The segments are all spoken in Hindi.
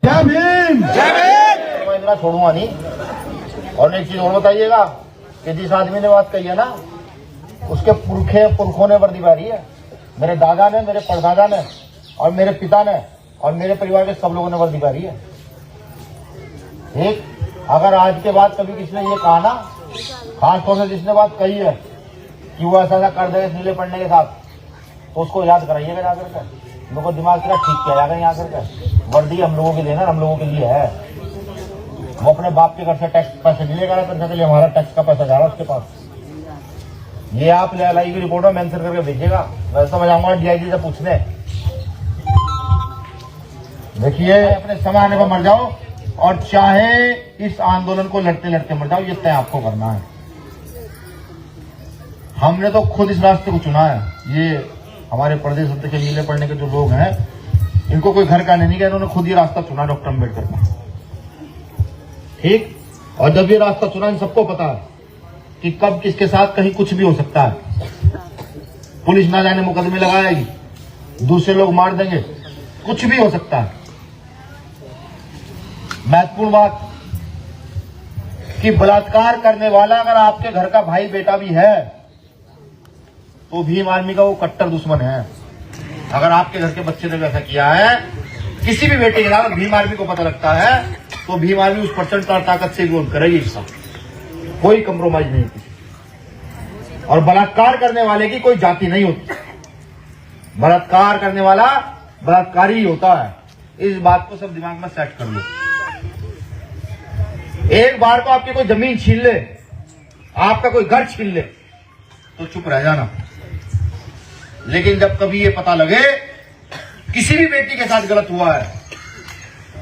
जय भीम। जय भीम। मैं इतना छोड़ूंगा नहीं। और एक चीज और बताइएगा कि जिस आदमी ने बात कही है ना, उसके पुरखों ने वर्दी पहनी है। मेरे दादा ने, मेरे परदादा ने और मेरे पिता ने और मेरे परिवार के सब लोगों ने वर्दी पहनी है। ठीक, अगर आज के बाद कभी किसी ने ये कहा ना, खासतौर से जिसने बात कही है कि वो ऐसा कर देगा नीले पड़ने के साथ, तो उसको याद कराइएगा जाकर के। लोगों को दिमाग तेरा ठीक किया जाएगा यहाँ करके। वर्दी हम लोगों के लिए ना, हम लोगों के लिए है। वो अपने बाप के घर से टैक्स पैसे नहीं लेकर पैसा के लिए, हमारा टैक्स का पैसा जा रहा है उसके पास। ये आप LI की रिपोर्ट में मेंशन करके भेजिएगा। वैसे तो मैं जाऊंगा DIG से पूछने। देखिए, अपने समय आने पर मर जाओ और चाहे इस आंदोलन को लड़ते लड़ते मर जाओ, ये तय आपको करना है। हमने तो खुद इस रास्ते को चुना है। ये हमारे प्रदेश अध्यक्ष नीले पड़ने के जो लोग हैं, इनको कोई घर का नहीं गया, इन्होंने खुद ये रास्ता चुना डॉक्टर अम्बेडकर का। ठीक, और जब ये रास्ता चुना, इन सबको पता है कि कब किसके साथ कहीं कुछ भी हो सकता है। पुलिस ना जाने मुकदमे लगाएगी, दूसरे लोग मार देंगे, कुछ भी हो सकता है। महत्वपूर्ण बात कि बलात्कार करने वाला अगर आपके घर का भाई बेटा भी है तो भीम आर्मी का वो कट्टर दुश्मन है। अगर आपके घर के बच्चे ने वैसा किया है, किसी भी बेटे के साथ, भीम आर्मी को पता लगता है, तो भीम आर्मी उस परसेंट ताकत से विरोध करेगी। इसका कोई कंप्रोमाइज नहीं किसी। और बलात्कार करने वाले की कोई जाति नहीं होती। बलात्कार करने वाला बलात्कारी ही होता है। इस बात को सब दिमाग में सेट कर लो। एक बार को आपकी कोई जमीन छीन ले, आपका कोई घर छीन ले, तो चुप रह जाना। लेकिन जब कभी ये पता लगे किसी भी बेटी के साथ गलत हुआ है,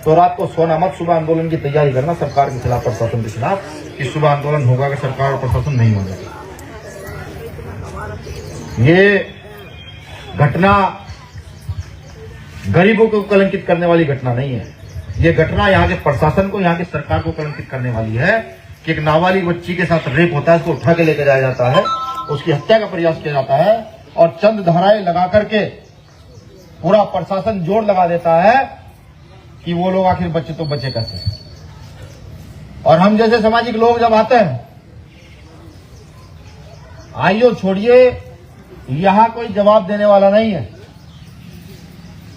तो रात को सोना मत। सुबह आंदोलन की तैयारी करना सरकार के खिलाफ, प्रशासन के खिलाफ, कि सुबह आंदोलन होगा कि सरकार और प्रशासन नहीं होगा। ये घटना गरीबों को कलंकित करने वाली घटना नहीं है। ये घटना यहाँ के प्रशासन को, यहाँ की सरकार को कलंकित करने वाली है कि एक नाबालिग बच्ची के साथ रेप होता है, उसको उठा के लेकर जाया जाता है, उसकी हत्या का प्रयास किया जाता है और चंद धाराएं लगा करके पूरा प्रशासन जोर लगा देता है कि वो लोग आखिर बच्चे तो बचे कैसे। और हम जैसे सामाजिक लोग जब आते हैं, आइयो छोड़िए, यहां कोई जवाब देने वाला नहीं है।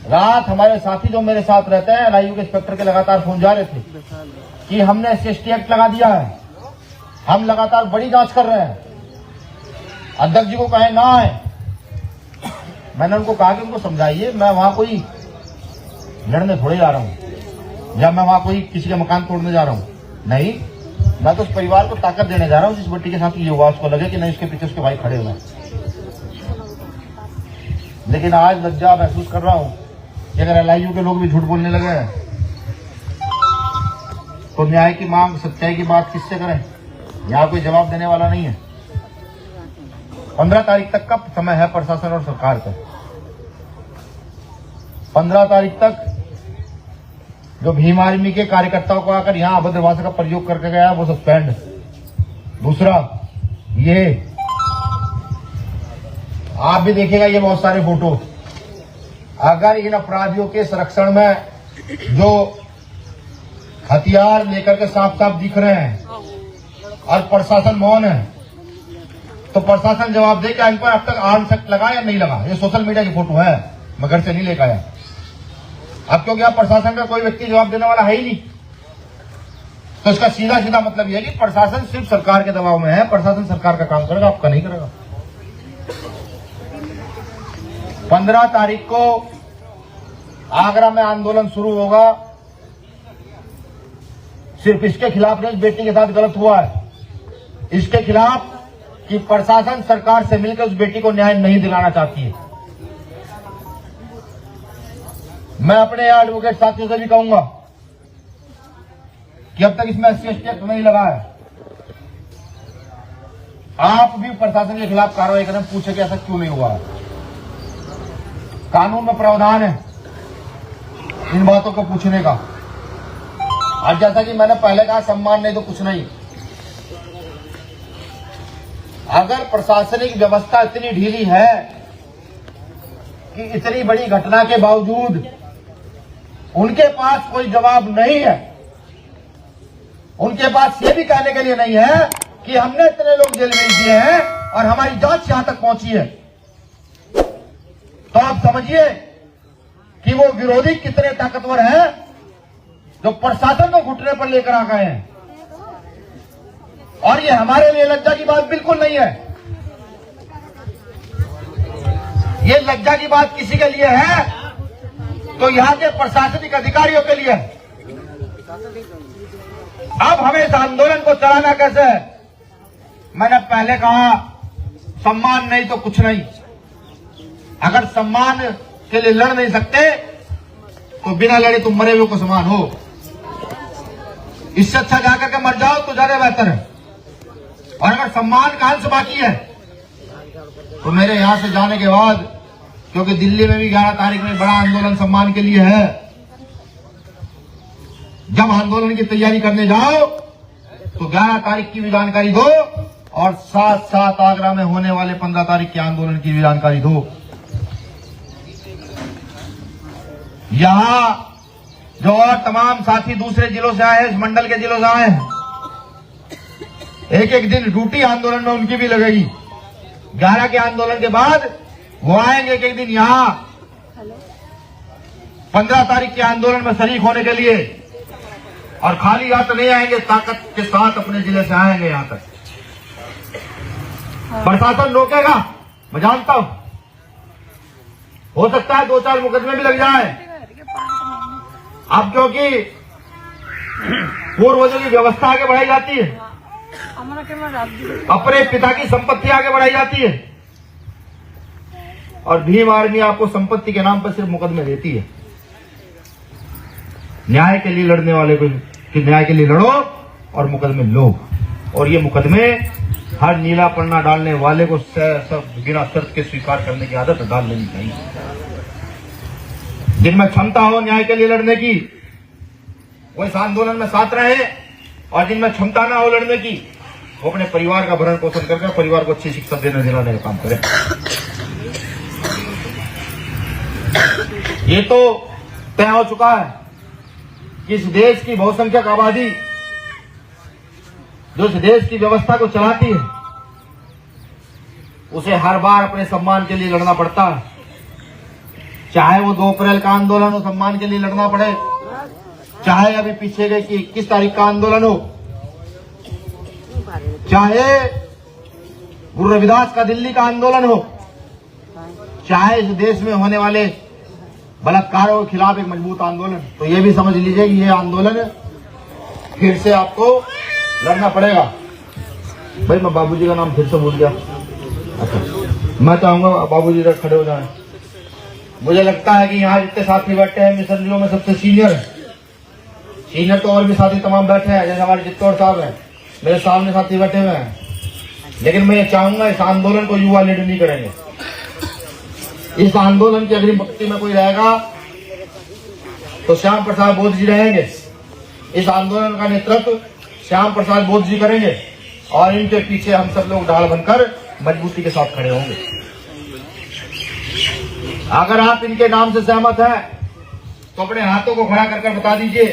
रात हमारे साथी जो मेरे साथ रहते हैं, LIU के इंस्पेक्टर के लगातार फोन जा रहे थे कि हमने SC/ST एक्ट लगा दिया है, हम लगातार बड़ी जांच कर रहे हैं, अध्यक्ष जी को कहे ना आए। मैंने उनको कहा कि उनको समझाइए, मैं वहां कोई लड़ने थोड़े जा रहा हूं, या मैं वहां कोई किसी का मकान तोड़ने जा रहा हूं। नहीं, मैं तो उस परिवार को ताकत देने जा रहा हूं जिस बेटी के साथ ये हुआ, उसको लगे कि नहीं, उसके पीछे उसके भाई खड़े हुए हैं। लेकिन आज लज्जा महसूस कर रहा हूं कि अगर LIU के लोग भी झूठ बोलने लगे हैं, तो न्याय की मांग, सच्चाई की बात किससे करें? यहां कोई जवाब देने वाला नहीं है। 15 तारीख तक का समय है प्रशासन और सरकार का। 15 तारीख तक जो भीम आर्मी के कार्यकर्ताओं को आकर यहां अभद्र भाषा का प्रयोग करके गया, वो सस्पेंड। दूसरा, ये आप भी देखिएगा, ये बहुत सारे फोटो, अगर इन अपराधियों के संरक्षण में जो हथियार लेकर के साफ साफ दिख रहे हैं और प्रशासन मौन है, तो प्रशासन जवाब दे कि इन पर अब तक आर्म्स एक्ट लगा या नहीं लगा। ये सोशल मीडिया की फोटो है, मैं घर से नहीं लेकर आया। अब क्योंकि आप प्रशासन का कोई व्यक्ति जवाब देने वाला है ही नहीं, तो इसका सीधा सीधा मतलब यह है कि प्रशासन सिर्फ सरकार के दबाव में है। प्रशासन सरकार का काम करेगा, आपका नहीं करेगा। 15 तारीख को आगरा में आंदोलन शुरू होगा। सिर्फ इसके खिलाफ नहीं, बेटी के साथ गलत हुआ है, इसके खिलाफ कि प्रशासन सरकार से मिलकर उस बेटी को न्याय नहीं दिलाना चाहती है। मैं अपने एडवोकेट साथियों से भी कहूंगा कि अब तक इसमें SC/ST एक्ट नहीं लगा है, आप भी प्रशासन के खिलाफ कार्रवाई करें, पूछे कि ऐसा क्यों नहीं हुआ है। कानून में प्रावधान है इन बातों को पूछने का। आज जैसा कि मैंने पहले कहा, सम्मान नहीं तो कुछ नहीं। अगर प्रशासनिक व्यवस्था इतनी ढीली है कि इतनी बड़ी घटना के बावजूद उनके पास कोई जवाब नहीं है। उनके पास ये भी कहने के लिए नहीं है कि हमने इतने लोग जेल में दिए हैं और हमारी जांच यहां तक पहुंची है। तो आप समझिए कि वो विरोधी कितने ताकतवर हैं जो प्रशासन को घुटने पर लेकर आ गए हैं। और ये हमारे लिए लज्जा की बात बिल्कुल नहीं है। ये लज्जा की बात किसी के लिए है तो यहां के प्रशासनिक अधिकारियों के लिए। अब हमें इस आंदोलन को चलाना कैसे है? मैंने पहले कहा, सम्मान नहीं तो कुछ नहीं। अगर सम्मान के लिए लड़ नहीं सकते तो बिना लड़े तुम मरे हुए को समान हो। इससे अच्छा जाकर के मर जाओ तो ज्यादा बेहतर है। और अगर सम्मान का अंश बाकी है तो मेरे यहां से जाने के बाद, क्योंकि दिल्ली में भी 11 तारीख में बड़ा आंदोलन सम्मान के लिए है, जब आंदोलन की तैयारी करने जाओ तो 11 तारीख की भी जानकारी दो और साथ साथ आगरा में होने वाले 15 तारीख के आंदोलन की भी जानकारी दो। यहां जो और तमाम साथी दूसरे जिलों से आए हैं, इस मंडल के जिलों से आए हैं, एक एक दिन ड्यूटी आंदोलन में उनकी भी लगेगी। 11 के आंदोलन के बाद वो आएंगे एक एक दिन यहां 15 तारीख के आंदोलन में शरीक होने के लिए। और खाली हाथ नहीं आएंगे, ताकत के साथ अपने जिले से आएंगे यहां तक। प्रशासन रोकेगा, मैं जानता हूं। हो सकता है 2-4 मुकदमे भी लग जाए। अब क्योंकि पूर्वजों की व्यवस्था आगे बढ़ाई जाती है, अपने पिता की संपत्ति आगे बढ़ाई जाती है और भीम आर्मी आपको संपत्ति के नाम पर सिर्फ मुकदमे देती है। न्याय के लिए लड़ने वाले को न्याय के लिए लड़ो और मुकदमे लो। और ये मुकदमे हर नीला पन्ना डालने वाले को बिना शर्त के स्वीकार करने की आदत डाल लेनी चाहिए। जिनमें क्षमता हो न्याय के लिए लड़ने की वो इस आंदोलन में साथ रहे, और जिनमें क्षमता ना हो लड़ने की वो अपने परिवार का भरण पोषण करके परिवार को अच्छी शिक्षा देने दिलाने का काम करे। ये तो तय हो चुका है कि इस देश की बहुसंख्यक आबादी जो इस देश की व्यवस्था को चलाती है, उसे हर बार अपने सम्मान के लिए लड़ना पड़ता है। चाहे वो 2 अप्रैल का आंदोलन हो, सम्मान के लिए लड़ना पड़े, चाहे अभी पीछे गए कि 21 तारीख का आंदोलन हो, चाहे गुरु रविदास का दिल्ली का आंदोलन हो, चाहे इस देश में होने वाले बलात्कारों के खिलाफ एक मजबूत आंदोलन। तो ये भी समझ लीजिए कि ये आंदोलन फिर से आपको लड़ना पड़ेगा। भाई मैं बाबूजी का नाम फिर से भूल गया। अच्छा, मैं चाहूंगा बाबूजी तक खड़े हो जाएं। मुझे लगता है कि यहाँ जितने साथी बैठे हैं मिशनरियों में सबसे सीनियर है। सीनियर तो और भी साथी तमाम बैठे हैं, जैसे हमारे चित्तौड़ साहब हैं, मेरे सामने साथी बैठे हुए हैं। लेकिन मैं ये चाहूंगा इस आंदोलन को युवा लीडर नहीं करेंगे। इस आंदोलन की अग्रिम पंक्ति में कोई रहेगा तो श्याम प्रसाद बोध जी रहेंगे। इस आंदोलन का नेतृत्व श्याम प्रसाद बोध जी करेंगे और इनके पीछे हम सब लोग ढाल बनकर मजबूती के साथ खड़े होंगे। अगर आप इनके नाम से सहमत हैं तो अपने हाथों को खड़ा करके बता दीजिए।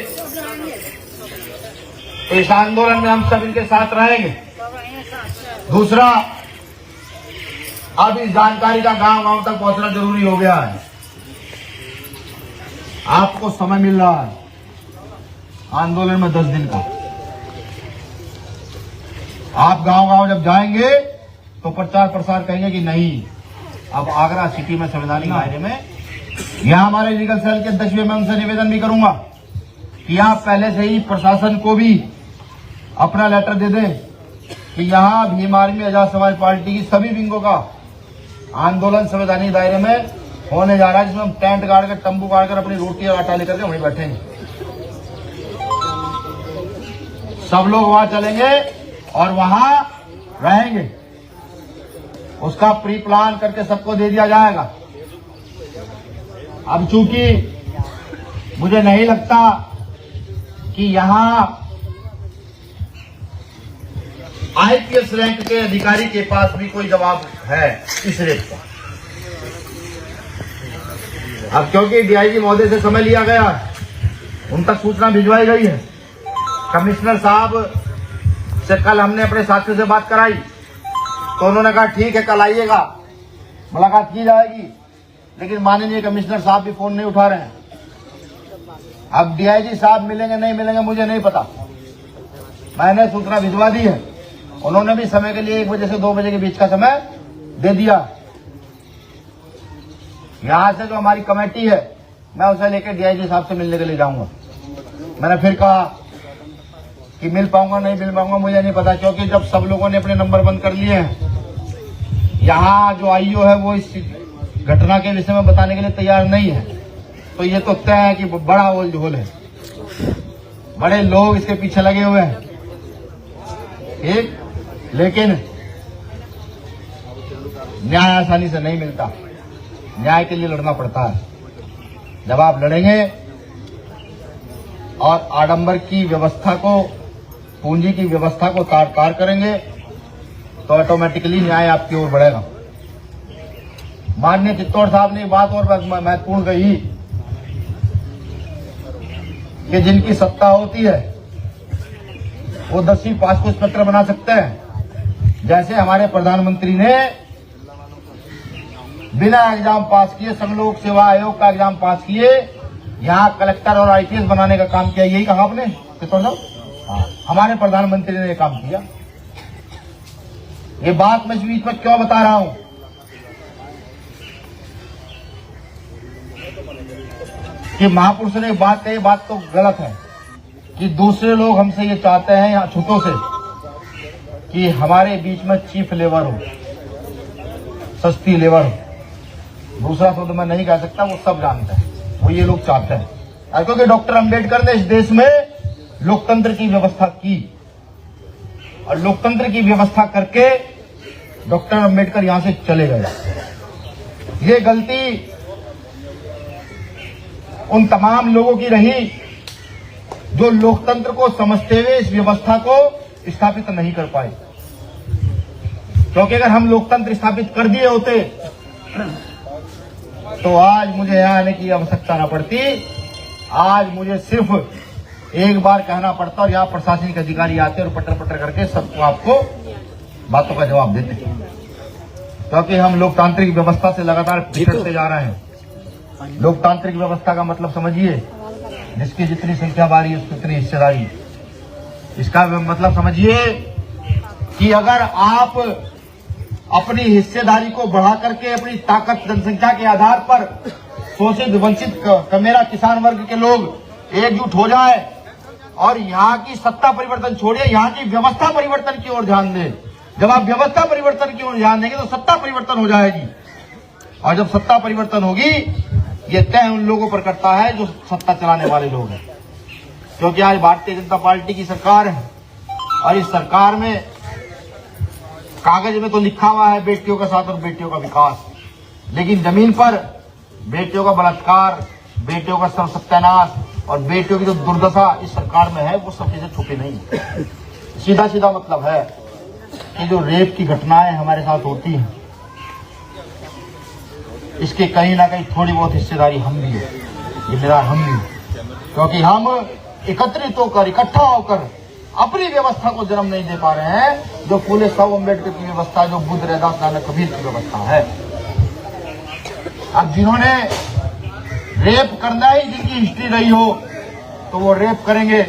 तो इस आंदोलन में हम सब इनके साथ रहेंगे। दूसरा, अब इस जानकारी का गांव गांव तक पहुंचना जरूरी हो गया है। आपको समय मिल रहा है आंदोलन में 10 दिन का। आप गांव गांव जब जाएंगे तो प्रचार प्रसार कहेंगे कि नहीं, अब आगरा सिटी में संवैधानिक दायरे में, यहां हमारे लीगल सेल के अध्यक्ष, मैं उनसे निवेदन भी करूंगा कि आप पहले से ही प्रशासन को भी अपना लेटर दे दें कि यहां भीम आर्मी आजाद समाज पार्टी की सभी विंगों का आंदोलन संवैधानिक दायरे में होने जा रहा है, जिसमें हम टेंट गाड़ कर, तंबू गाड़ कर, अपनी रोटी और आटा लेकर के वहीं बैठेंगे। सब लोग वहां चलेंगे और वहां रहेंगे। उसका प्री प्लान करके सबको दे दिया जाएगा। अब चूंकि मुझे नहीं लगता कि यहां आईपीएस रैंक के अधिकारी के पास भी कोई जवाब है इस रेट का। अब क्योंकि डीआईजी महोदय से समय लिया गया उन तक सूचना भिजवाई गई है। कमिश्नर साहब से कल हमने अपने साथियों से बात कराई तो उन्होंने कहा ठीक है कल आइएगा, मुलाकात की जाएगी, लेकिन माननीय कमिश्नर साहब भी फोन नहीं उठा रहे हैं। अब डीआईजी साहब मिलेंगे नहीं मिलेंगे मुझे नहीं पता, मैंने सूचना भिजवा दी है। उन्होंने भी समय के लिए 1 बजे से 2 बजे के बीच का समय दे दिया। यहां से जो हमारी कमेटी है मैं उसे लेकर डीआईजी साहब से मिलने के लिए जाऊंगा। मैंने फिर कहा कि मिल पाऊंगा नहीं मिल पाऊंगा मुझे नहीं पता, क्योंकि जब सब लोगों ने अपने नंबर बंद कर लिए हैं, यहाँ जो आईओ है वो इस घटना के विषय में बताने के लिए तैयार नहीं है, तो ये तो तय है कि बड़ा ओल झोल है, बड़े लोग इसके पीछे लगे हुए हैं। ठीक, लेकिन न्याय आसानी से नहीं मिलता, न्याय के लिए लड़ना पड़ता है। जब आप लड़ेंगे और आडंबर की व्यवस्था को, पूंजी की व्यवस्था को तार तार करेंगे तो ऑटोमेटिकली न्याय आपकी ओर बढ़ेगा। माननीय चित्तौड़ साहब ने बात और महत्वपूर्ण कही कि जिनकी सत्ता होती है वो 10वीं पास को इंस्पेक्टर बना सकते हैं। जैसे हमारे प्रधानमंत्री ने बिना एग्जाम पास किए संघ सेवा आयोग का एग्जाम पास किए यहाँ कलेक्टर और आईपीएस बनाने का काम किया। यही कहा आपने चित्तौड़ साहब? हाँ, हमारे प्रधानमंत्री ने ये काम किया। ये बात मैं इस बीच में क्यों बता रहा हूं कि महापुरुष ने बात कही, बात तो गलत है कि दूसरे लोग हमसे ये चाहते हैं या छूतों से कि हमारे बीच में चीफ लेबर हो, सस्ती लेबर हो। दूसरा शब्द मैं नहीं कह सकता, वो सब जानते हैं, वो ये लोग चाहते हैं। क्योंकि डॉक्टर अंबेडकर ने इस देश में लोकतंत्र की व्यवस्था की और लोकतंत्र की व्यवस्था करके डॉक्टर अंबेडकर यहां से चले गए। ये गलती उन तमाम लोगों की रही जो लोकतंत्र को समझते हुए इस व्यवस्था को स्थापित नहीं कर पाए। क्योंकि अगर हम लोकतंत्र स्थापित कर दिए होते तो आज मुझे यहां आने की आवश्यकता न पड़ती। आज मुझे सिर्फ एक बार कहना पड़ता और यहाँ प्रशासनिक अधिकारी आते और पटर पटर करके सबको आपको बातों का जवाब देते, क्योंकि हम लोकतांत्रिक व्यवस्था से लगातार पिछड़ते जा रहे हैं। लोकतांत्रिक व्यवस्था का मतलब समझिए, जिसकी जितनी संख्या बारी उसकी उतनी हिस्सेदारी। इसका मतलब समझिए कि अगर आप अपनी हिस्सेदारी को बढ़ा करके अपनी ताकत जनसंख्या के आधार पर शोषित वंचित मेरा किसान वर्ग के लोग एकजुट हो जाए और यहाँ की सत्ता परिवर्तन छोड़िए, यहाँ की व्यवस्था परिवर्तन की ओर ध्यान दें। जब आप व्यवस्था परिवर्तन की ओर ध्यान देंगे तो सत्ता परिवर्तन हो जाएगी, और जब सत्ता परिवर्तन होगी ये तय उन लोगों पर करता है जो सत्ता चलाने वाले लोग हैं। क्योंकि आज भारतीय जनता पार्टी की सरकार है और इस सरकार में कागज में तो लिखा हुआ है बेटियों का साथ और बेटियों का विकास, लेकिन जमीन पर बेटियों का बलात्कार, बेटियों का सत्यानाश और बेटियों की जो दुर्दशा इस सरकार में है वो सब चीजें छुपी नहीं है। सीधा सीधा मतलब है कि जो रेप की घटनाएं हमारे साथ होती हैं इसके कहीं ना कहीं थोड़ी बहुत हिस्सेदारी हम भी है, जिम्मेदार हम भी है। क्योंकि हम एकत्रित होकर, इकट्ठा होकर अपनी व्यवस्था को जन्म नहीं दे पा रहे हैं, जो फूले साहब अम्बेडकर की व्यवस्था, जो बुद्ध रैदास नानक कबीर की व्यवस्था है। अब जिन्होंने रेप करना ही जिनकी हिस्ट्री रही हो तो वो रेप करेंगे,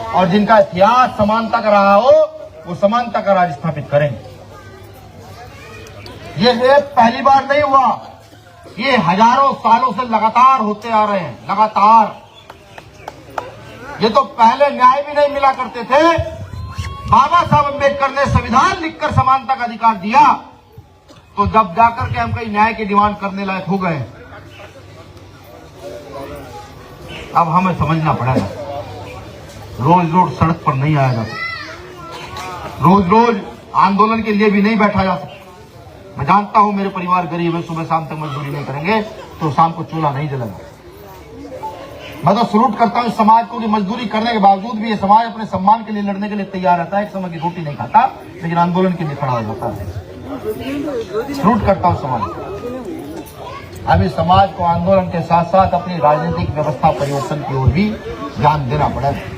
और जिनका इतिहास समानता का रहा हो वो समानता का राज स्थापित करेंगे। ये रेप पहली बार नहीं हुआ, ये हजारों सालों से लगातार होते आ रहे हैं, लगातार। ये तो पहले न्याय भी नहीं मिला करते थे। बाबा साहब अम्बेडकर ने संविधान लिखकर समानता का अधिकार दिया तो जब जाकर के हम कहीं न्याय की डिमांड करने लायक हो गए। अब हमें समझना पड़ेगा, रोज रोज सड़क पर नहीं आया जा सकता, रोज रोज आंदोलन के लिए भी नहीं बैठा जा सकता। मैं जानता हूं मेरे परिवार गरीब है, सुबह शाम तक मजदूरी नहीं करेंगे तो शाम को चूल्हा नहीं जलेगा। मैं तो सलूट करता हूं इस समाज को कि मजदूरी करने के बावजूद भी ये समाज अपने सम्मान के लिए लड़ने के लिए तैयार रहता है। एक समय की रोटी नहीं खाता लेकिन आंदोलन के लिए खड़ा हो जाता है। सलूट करता हूं समाज। अब इस समाज को आंदोलन के साथ साथ अपनी राजनीतिक व्यवस्था परिवर्तन की ओर भी ध्यान देना पड़ेगा।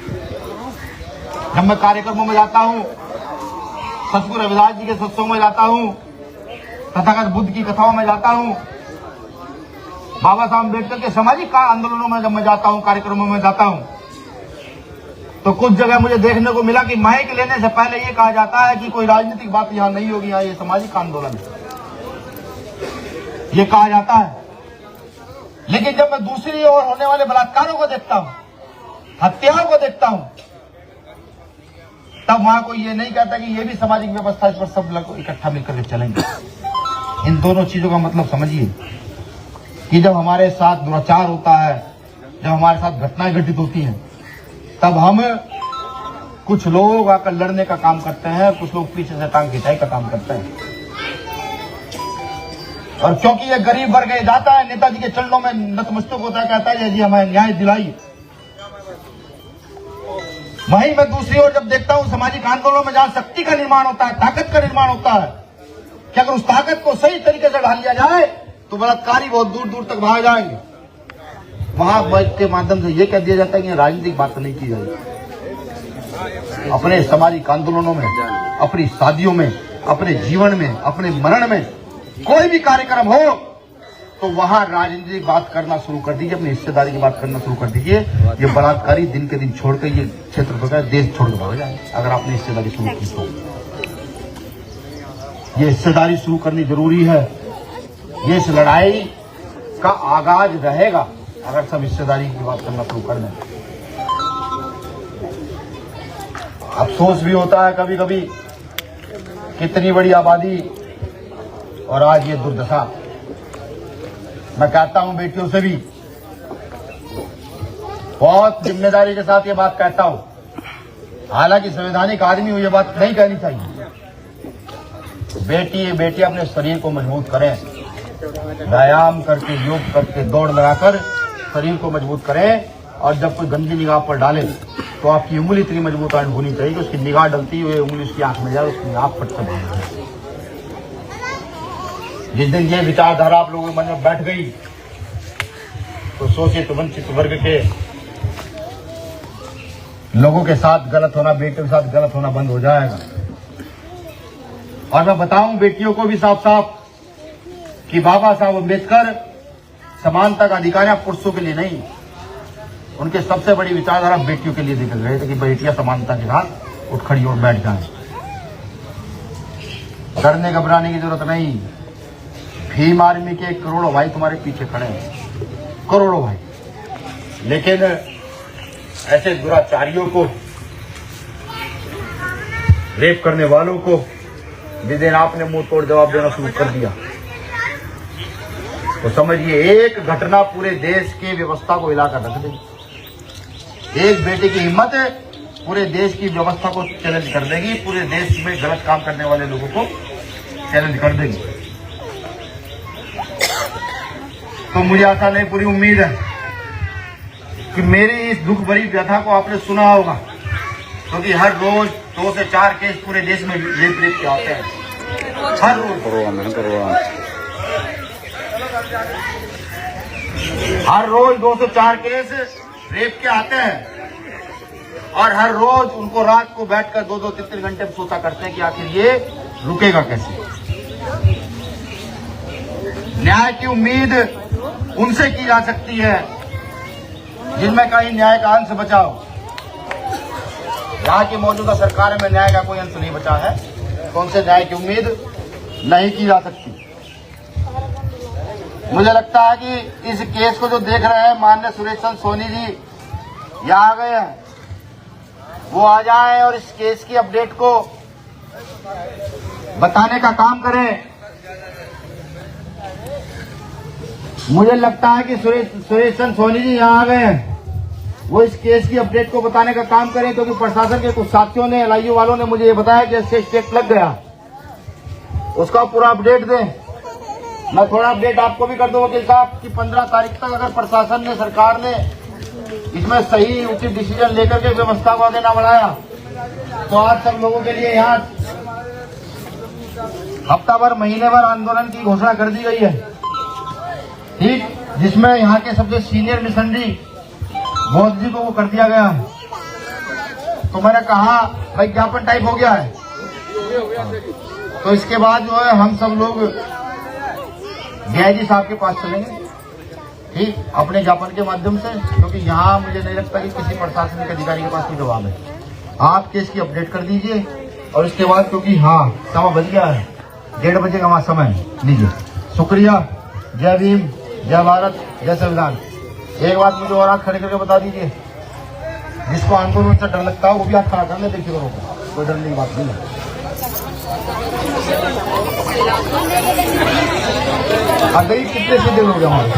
जब मैं कार्यक्रमों में जाता हूँ, सतगुरु रविदास जी के सत्संगों में जाता हूँ, तथागत बुद्ध की कथाओं में जाता हूँ, बाबा साहब अम्बेडकर के सामाजिक आंदोलनों में जब मैं जाता हूँ, कार्यक्रमों में जाता हूँ, तो कुछ जगह मुझे देखने को मिला कि माइक लेने से पहले ये कहा जाता है कि कोई राजनीतिक बात यहाँ नहीं होगी, यहाँ ये सामाजिक आंदोलन है, ये कहा जाता है। लेकिन जब मैं दूसरी ओर होने वाले बलात्कारों को देखता हूँ, हत्याओं को देखता हूँ, तब वहां कोई ये नहीं कहता कि ये भी सामाजिक व्यवस्था, इस पर सब लोग इकट्ठा मिलकर के चलेंगे। इन दोनों चीजों का मतलब समझिए कि जब हमारे साथ दुराचार होता है, जब हमारे साथ घटनाएं घटित होती हैं, तब हम कुछ लोग आकर लड़ने का काम करते हैं, कुछ लोग पीछे से टांग खिंचाई का काम करते हैं। और क्योंकि ये गरीब वर्ग जाता है, नेताजी के चरणों में नतमस्तक होता है, कहता है जी हमें न्याय दिलाइए। वहीं मैं दूसरी ओर जब देखता हूं सामाजिक आंदोलनों में जहां शक्ति का निर्माण होता है, ताकत का निर्माण होता है, कि अगर उस ताकत को सही तरीके से ढाल लिया जाए तो बलात्कारी बहुत दूर दूर तक भाग जाएंगे। वहां बैठ के माध्यम से ये कह दिया जाता है कि राजनीतिक बात नहीं की जाएगी। अपने सामाजिक आंदोलनों में, अपनी शादियों में, अपने जीवन में, अपने मरण में कोई भी कार्यक्रम हो तो वहां राजनीतिक बात करना शुरू कर दीजिए, अपनी हिस्सेदारी की बात करना शुरू कर दीजिए। ये बलात्कारी दिन के दिन छोड़कर ये क्षेत्र पर देश छोड़ के भाग जाए। अगर आपने हिस्सेदारी शुरू की तो ये हिस्सेदारी शुरू करनी जरूरी है। ये इस लड़ाई का आगाज रहेगा अगर सब हिस्सेदारी की बात करना शुरू कर दें। अफसोस भी होता है कभी कभी, कितनी बड़ी आबादी और आज ये दुर्दशा। मैं कहता हूं बेटियों से भी बहुत जिम्मेदारी के साथ ये बात कहता हूं, हालांकि संवैधानिक आदमी हुई ये बात नहीं कहनी चाहिए। बेटी अपने शरीर को मजबूत करें, व्यायाम करके, योग करके, दौड़ लगाकर शरीर को मजबूत करें। और जब कोई गंदी निगाह पर डाले तो आपकी उंगली इतनी मजबूत होनी चाहिए कि उसकी निगाह डलती हुई उंगली उसकी आंख में जाए, उसकी आंख फट से बाहर जाए। जिस दिन ये विचारधारा आप लोगों के मन में बैठ गई तो शोषित वंचित वर्ग के लोगों के साथ गलत होना, बेटियों के साथ गलत होना बंद हो जाएगा। और मैं बताऊं बेटियों को भी साफ साफ कि बाबा साहब अम्बेडकर समानता का अधिकार है पुरुषों के लिए नहीं, उनके सबसे बड़ी विचारधारा बेटियों के लिए निकल गए थे कि बेटियां समानता के साथ उठ खड़ी और बैठ जाएं। डरने घबराने की जरूरत नहीं। भीम आर्मी के करोड़ों भाई तुम्हारे पीछे खड़े हैं, करोड़ों भाई। लेकिन ऐसे दुराचारियों को, रेप करने वालों को जिस दिन आपने मुंह तोड़ जवाब देना शुरू कर दिया तो समझिए एक घटना पूरे देश की व्यवस्था को हिलाकर रख देगी। एक बेटे की हिम्मत पूरे देश की व्यवस्था को चैलेंज कर देगी, पूरे देश में गलत काम करने वाले लोगों को चैलेंज कर देगी। तो मुझे आशा नहीं, पूरी उम्मीद है कि मेरी इस दुख भरी व्यथा को आपने सुना होगा, क्योंकि हर रोज 2 से 4 केस पूरे देश में रेप के आते हैं। हर रोज हर रोज 2 से 4 केस रेप के आते हैं और हर रोज उनको रात को बैठकर 2-2, 3-3 घंटे में सोचा करते हैं कि आखिर ये रुकेगा कैसे। न्याय की उम्मीद उनसे की जा सकती है जिनमें कहीं न्याय का अंश बचा हो। यहाँ की मौजूदा सरकार में न्याय का कोई अंश नहीं बचा है, तो उनसे न्याय की उम्मीद नहीं की जा सकती। मुझे लगता है कि इस केस को जो देख रहे हैं माननीय सुरेश चंद्र सोनी जी यहाँ आ गए हैं, वो आ जाएं और इस केस की अपडेट को बताने का काम करें। मुझे लगता है कि सुरेश चंद्र सोनी जी यहाँ आ गए हैं, वो इस केस की अपडेट को बताने का काम करें, क्योंकि प्रशासन के कुछ साथियों ने, एलआईयू वालों ने मुझे ये बताया कि इससे स्टेक लग गया, उसका पूरा अपडेट दें। मैं थोड़ा अपडेट आपको भी कर दूं वकील साहब कि 15 तारीख तक अगर प्रशासन ने, सरकार ने इसमें सही उचित डिसीजन लेकर के व्यवस्था को आगे न बढ़ाया तो आज सब लोगों के लिए यहाँ हफ्ता भर, महीने भर आंदोलन की घोषणा कर दी गई है, ठीक, जिसमें यहाँ के सबसे सीनियर मिशनरी मोदी जी को वो कर दिया गया है। तो मैंने कहा भाई ज्ञापन टाइप हो गया है। तो इसके बाद जो है हम सब लोग डीआईजी साहब के पास चलेंगे, ठीक, अपने ज्ञापन के माध्यम से, क्योंकि यहाँ मुझे नहीं लगता कि किसी प्रशासनिक अधिकारी के पास कोई जवाब है। आप केस की अपडेट कर दीजिए और इसके बाद, क्योंकि हाँ समय बच गया है, 1:30 बजे का वहाँ समय लीजिए। शुक्रिया। जय भीम, जय भारत, जय संविधान। एक बात मुझे और हाथ खड़े करके बता दीजिए, जिसको आंदोलन से डर लगता है वो भी हाथ खड़ा कर ले, देखिए करो, कोई डरने की बात नहीं है। अभी कितने से दिन हो गए हमारे।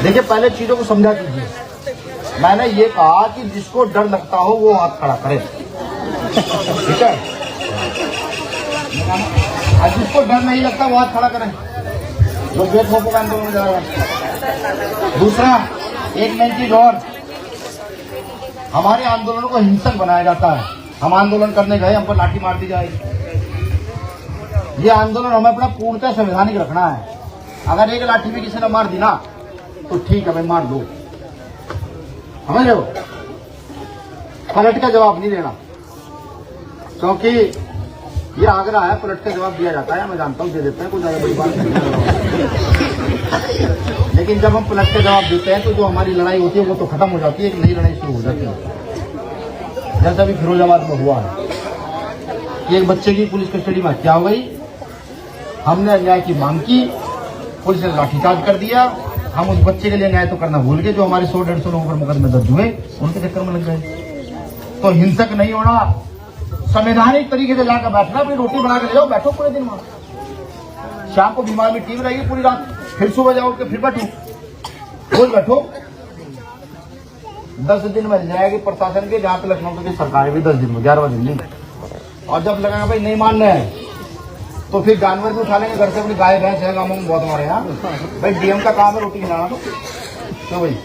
देखिए पहले चीजों को समझा कीजिए। मैंने ये कहा कि जिसको डर लगता हो वो हाथ खड़ा करे, ठीक है। और जिसको डर नहीं लगता वो हाथ खड़ा करे, जो गेट मोको का आंदोलन जाएगा। दूसरा, एक मेन चीज और, हमारे आंदोलनों को हिंसक बनाया जाता है। हम आंदोलन करने गए, हम पर लाठी मार दी जाएगी। ये आंदोलन हमें अपना पूर्णतः संवैधानिक रखना है। अगर एक लाठी भी किसी ने मार दी ना तो ठीक है भाई, मार दो, समझ लो, पलट का जवाब नहीं देना, क्योंकि ये आग्रह है, पलट का जवाब दिया जाता है, मैं जानता हूँ दे देते हैं, कोई ज्यादा बड़ी बात नहीं। लेकिन जब हम पलट का जवाब देते हैं तो जो हमारी लड़ाई होती है वो तो खत्म हो जाती है, एक नई लड़ाई शुरू हो जाती है। जैसा भी फिरोजाबाद में हुआ है, एक बच्चे की पुलिस कस्टडी में हत्या हो गई, हमने अन्याय की मांग की, पुलिस ने लाठीचार्ज कर दिया। हम उस बच्चे के लिए न्याय तो करना भूल गए, जो हमारे 100-150 लोगों पर मुकदमे दर्ज हुए उनके चक्कर में लग गए। तो हिंसक नहीं होना, संवैधानिक तरीके से जाकर बैठना, फिर रोटी बना के ले जाओ, बैठो पूरे दिन वहां, शाम को बीमार में टीम रहेगी पूरी रात, फिर सुबह जाओ के फिर बैठो, रोज बैठो। 10 दिन मिल जाएगी प्रशासन के, जहां पे लखनऊ की सरकार भी 10 दिन में, 11वां दिन नहीं। और जब लगेगा भाई नहीं मान रहे हैं तो फिर जानवर भी उठा लेंगे घर से, अपनी गाय भैंस है गाँव में बहुत हमारे यहाँ। भाई डीएम का काम है रोटी खिलाना, तो भाई